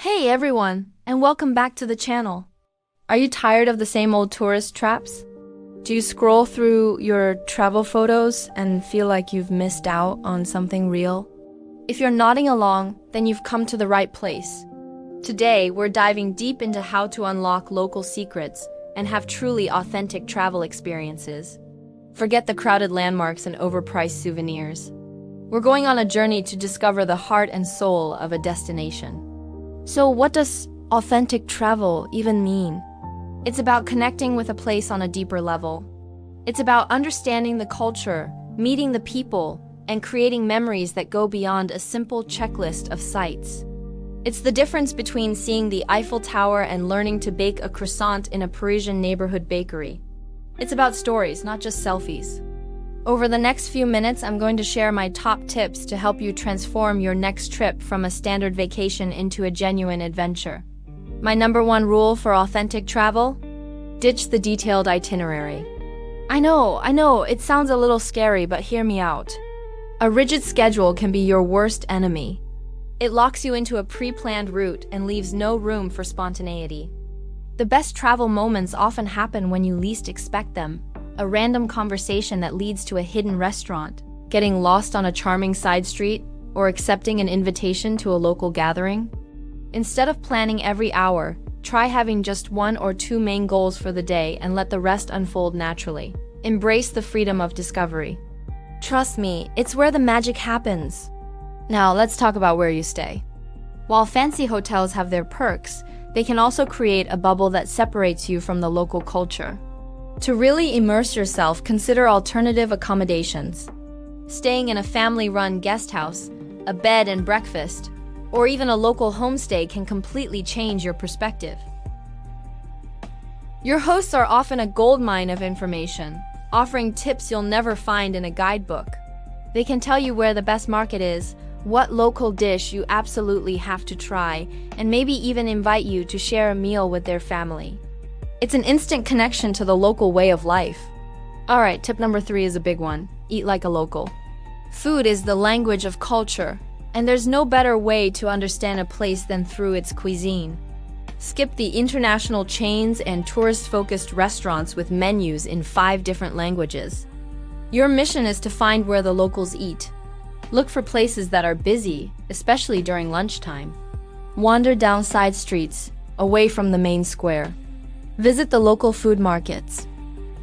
Hey everyone, and welcome back to the channel. Are you tired of the same old tourist traps? Do you scroll through your travel photos and feel like you've missed out on something real? If you're nodding along, then you've come to the right place. Today, we're diving deep into how to unlock local secrets and have truly authentic travel experiences. Forget the crowded landmarks and overpriced souvenirs. We're going on a journey to discover the heart and soul of a destination. So what does authentic travel even mean? It's about connecting with a place on a deeper level. It's about understanding the culture, meeting the people, and creating memories that go beyond a simple checklist of sights. It's the difference between seeing the Eiffel Tower and learning to bake a croissant in a Parisian neighborhood bakery. It's about stories, not just selfies. Over the next few minutes, I'm going to share my top tips to help you transform your next trip from a standard vacation into a genuine adventure. My number one rule for authentic travel? Ditch the detailed itinerary. I know, it sounds a little scary, but hear me out. A rigid schedule can be your worst enemy. It locks you into a pre-planned route and leaves no room for spontaneity. The best travel moments often happen when you least expect them. A random conversation that leads to a hidden restaurant, getting lost on a charming side street, or accepting an invitation to a local gathering. Instead of planning every hour, try having just one or two main goals for the day and let the rest unfold naturally. Embrace the freedom of discovery. Trust me, it's where the magic happens. Now, let's talk about where you stay. While fancy hotels have their perks, they can also create a bubble that separates you from the local culture. To really immerse yourself, consider alternative accommodations. Staying in a family-run guest house, a bed and breakfast, or even a local homestay can completely change your perspective. Your hosts are often a goldmine of information, offering tips you'll never find in a guidebook. They can tell you where the best market is, what local dish you absolutely have to try, and maybe even invite you to share a meal with their family. It's an instant connection to the local way of life. Alright, tip number 3 is a big one. Eat like a local. Food is the language of culture, and there's no better way to understand a place than through its cuisine. Skip the international chains and tourist-focused restaurants with menus in 5 different languages. Your mission is to find where the locals eat. Look for places that are busy, especially during lunchtime. Wander down side streets, away from the main square. Visit the local food markets.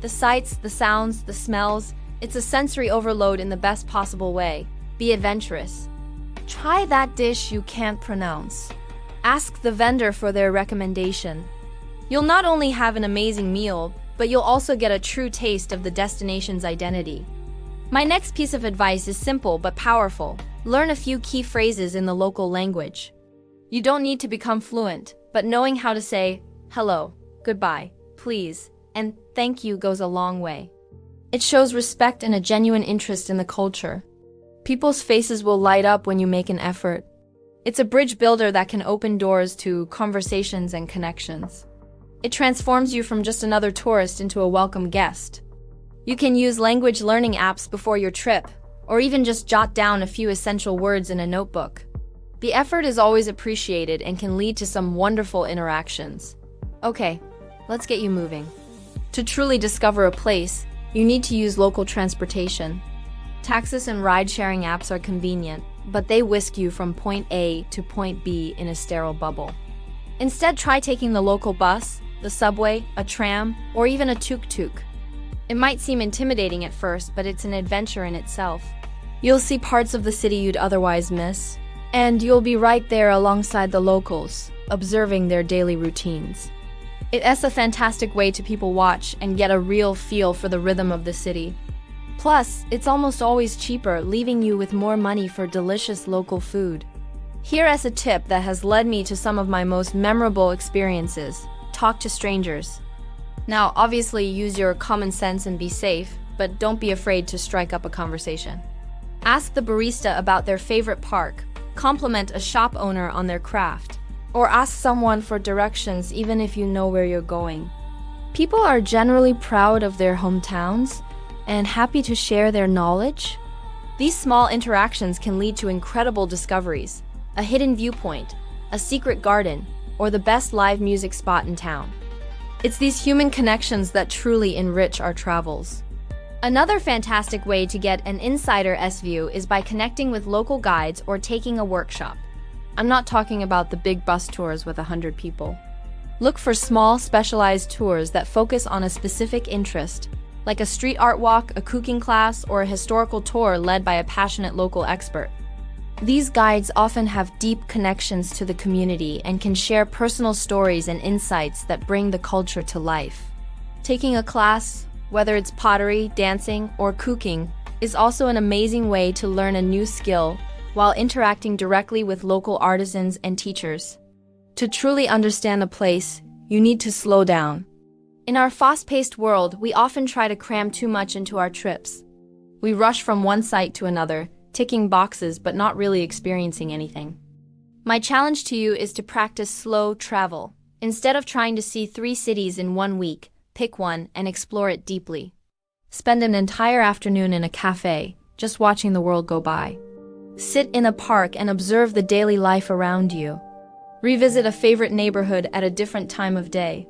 The sights, the sounds, the smells, it's a sensory overload in the best possible way. Be adventurous. Try that dish you can't pronounce. Ask the vendor for their recommendation. You'll not only have an amazing meal, but you'll also get a true taste of the destination's identity. My next piece of advice is simple but powerful. Learn a few key phrases in the local language. You don't need to become fluent, but knowing how to say hello, goodbye, please, and thank you goes a long way. It shows respect and a genuine interest in the culture. People's faces will light up when you make an effort. It's a bridge builder that can open doors to conversations and connections. It transforms you from just another tourist into a welcome guest. You can use language learning apps before your trip, or even just jot down a few essential words in a notebook. The effort is always appreciated and can lead to some wonderful interactions. Okay, let's get you moving. To truly discover a place, you need to use local transportation. Taxis and ride-sharing apps are convenient, but they whisk you from point A to point B in a sterile bubble. Instead, try taking the local bus, the subway, a tram, or even a tuk-tuk. It might seem intimidating at first, but it's an adventure in itself. You'll see parts of the city you'd otherwise miss, and you'll be right there alongside the locals, observing their daily routines. It's a fantastic way to people watch and get a real feel for the rhythm of the city. Plus, it's almost always cheaper, leaving you with more money for delicious local food. Here's a tip that has led me to some of my most memorable experiences. Talk to strangers. Now, obviously, use your common sense and be safe, but don't be afraid to strike up a conversation. Ask the barista about their favorite park, compliment a shop owner on their craft, or ask someone for directions even if you know where you're going. People are generally proud of their hometowns and happy to share their knowledge. These small interactions can lead to incredible discoveries, a hidden viewpoint, a secret garden, or the best live music spot in town. It's these human connections that truly enrich our travels. Another fantastic way to get an insider's view is by connecting with local guides or taking a workshop. I'm not talking about the big bus tours with 100 people. Look for small, specialized tours that focus on a specific interest, like a street art walk, a cooking class, or a historical tour led by a passionate local expert. These guides often have deep connections to the community and can share personal stories and insights that bring the culture to life. Taking a class, whether it's pottery, dancing, or cooking, is also an amazing way to learn a new skill while interacting directly with local artisans and teachers. To truly understand a place, you need to slow down. In our fast-paced world, we often try to cram too much into our trips. We rush from one site to another, ticking boxes but not really experiencing anything. My challenge to you is to practice slow travel. Instead of trying to see 3 cities in 1 week, pick one and explore it deeply. Spend an entire afternoon in a cafe, just watching the world go by. Sit in a park and observe the daily life around you. Revisit a favorite neighborhood at a different time of day.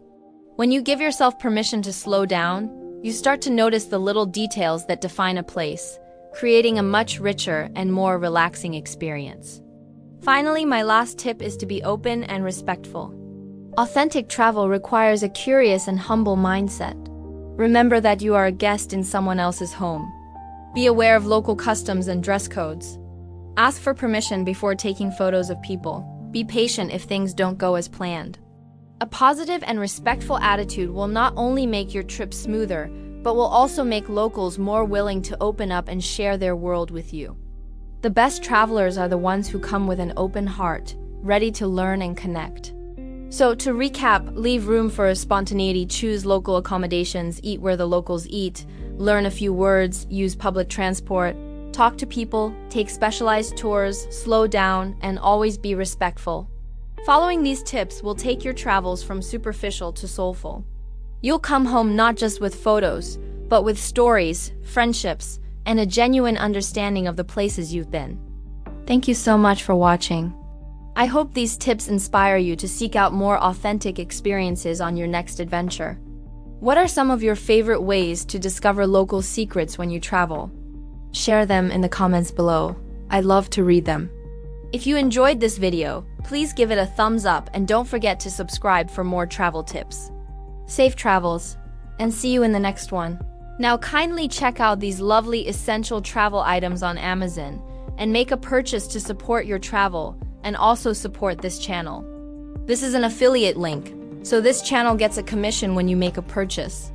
When you give yourself permission to slow down, you start to notice the little details that define a place, creating a much richer and more relaxing experience. Finally, my last tip is to be open and respectful. Authentic travel requires a curious and humble mindset. Remember that you are a guest in someone else's home. Be aware of local customs and dress codes. Ask for permission before taking photos of people. Be patient if things don't go as planned. A positive and respectful attitude will not only make your trip smoother, but will also make locals more willing to open up and share their world with you. The best travelers are the ones who come with an open heart, ready to learn and connect. So to recap, leave room for spontaneity, choose local accommodations, eat where the locals eat, learn a few words, use public transport, talk to people, take specialized tours, slow down, and always be respectful. Following these tips will take your travels from superficial to soulful. You'll come home not just with photos, but with stories, friendships, and a genuine understanding of the places you've been. Thank you so much for watching. I hope these tips inspire you to seek out more authentic experiences on your next adventure. What are some of your favorite ways to discover local secrets when you travel? Share them in the comments below. I'd love to read them. If you enjoyed this video, please give it a thumbs up and don't forget to subscribe for more travel tips. Safe travels, and see you in the next one. Now kindly check out these lovely essential travel items on Amazon and make a purchase to support your travel and also support this channel. This is an affiliate link, so this channel gets a commission when you make a purchase.